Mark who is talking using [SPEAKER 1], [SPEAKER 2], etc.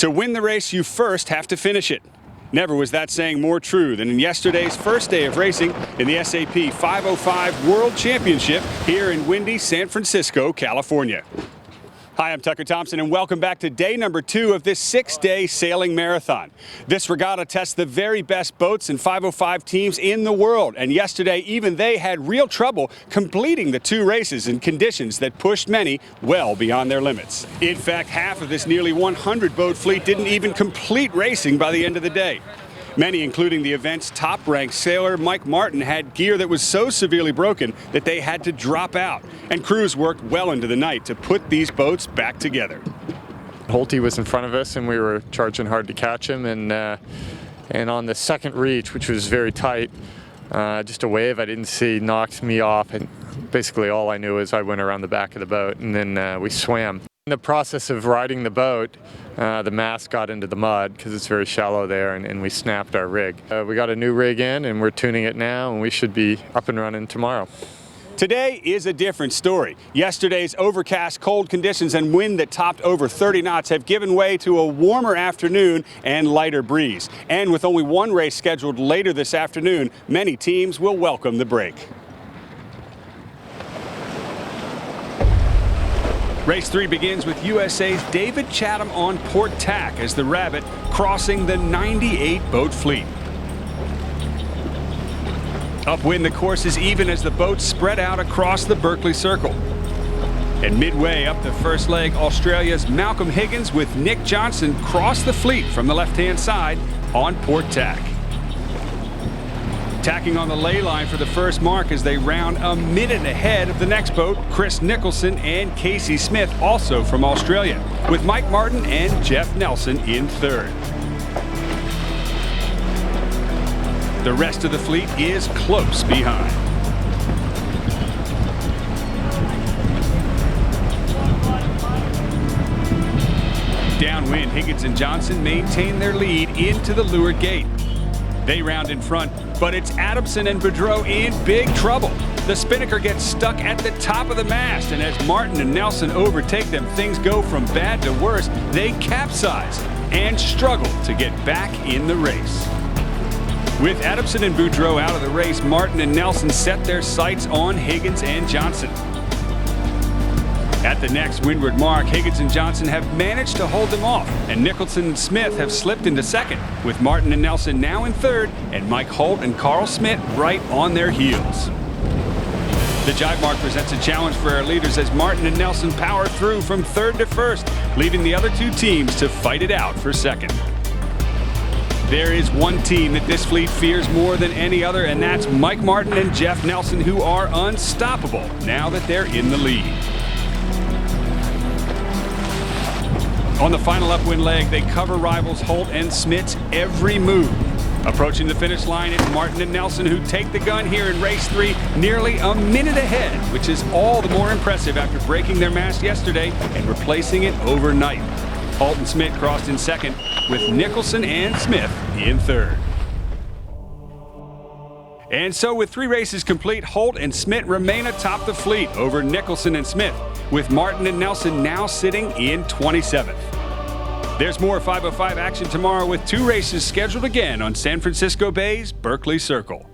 [SPEAKER 1] To win the race, you first have to finish it. Never was that saying more true than in yesterday's first day of racing in the SAP 505 World Championship here in windy San Francisco, California. Hi, I'm Tucker Thompson, and welcome back to day number 2 of this 6-day sailing marathon. This regatta tests the very best boats and 505 teams in the world, and yesterday even they had real trouble completing the 2 races in conditions that pushed many well beyond their limits. In fact, half of this nearly 100-boat fleet didn't even complete racing by the end of the day. Many, including the event's top-ranked sailor Mike Martin, had gear that was so severely broken that they had to drop out. And crews worked well into the night to put these boats back together.
[SPEAKER 2] HOLT was in front of us, and we were charging hard to catch him. And on the second reach, which was very tight, just a wave I didn't see knocked me off. And basically all I knew is I went around the back of the boat, and then we swam. In the process of riding the boat, the mast got into the mud because it's very shallow there, and we snapped our rig. We got a new rig in, and we're tuning it now, and we should be up and running tomorrow.
[SPEAKER 1] Today is a different story. Yesterday's overcast, cold conditions and wind that topped over 30 knots have given way to a warmer afternoon and lighter breeze. And with only one race scheduled later this afternoon, many teams will welcome the break. Race 3 begins with USA's David Chatham on port tack as the Rabbit crossing the 98-boat fleet. Upwind, the course is even as the boats spread out across the Berkeley Circle. And midway up the first leg, Australia's Malcolm Higgins with Nick Johnson cross the fleet from the left-hand side on port tack. Tacking on the lay line for the first mark as they round a minute ahead of the next boat, Chris Nicholson and Casey Smith, also from Australia, with Mike Martin and Jeff Nelson in third. The rest of the fleet is close behind. Downwind, Higgins and Johnson maintain their lead into the leeward gate. They round in front, but it's Adamson and Boudreau in big trouble. The Spinnaker gets stuck at the top of the mast, and as Martin and Nelson overtake them, things go from bad to worse. They capsize and struggle to get back in the race. With Adamson and Boudreau out of the race, Martin and Nelson set their sights on Higgins and Johnson. At the next windward mark, Higgins and Johnson have managed to hold them off, and Nicholson and Smith have slipped into second, with Martin and Nelson now in third, and Mike HOLT and Carl Smith right on their heels. The jibe mark presents a challenge for our leaders as Martin and Nelson power through from third to first, leaving the other 2 teams to fight it out for second. There is one team that this fleet fears more than any other, and that's Mike Martin and Jeff Nelson, who are unstoppable now that they're in the lead. On the final upwind leg, they cover rivals HOLT and Smith's every move. Approaching the finish line, it's Martin and Nelson who take the gun here in race 3, nearly a minute ahead, which is all the more impressive after breaking their mast yesterday and replacing it overnight. HOLT and Smith crossed in second, with Nicholson and Smith in third. And so with 3 races complete, HOLT and Smith remain atop the fleet over Nicholson and Smith, with Martin and Nelson now sitting in 27th. There's more 505 action tomorrow with 2 races scheduled again on San Francisco Bay's Berkeley Circle.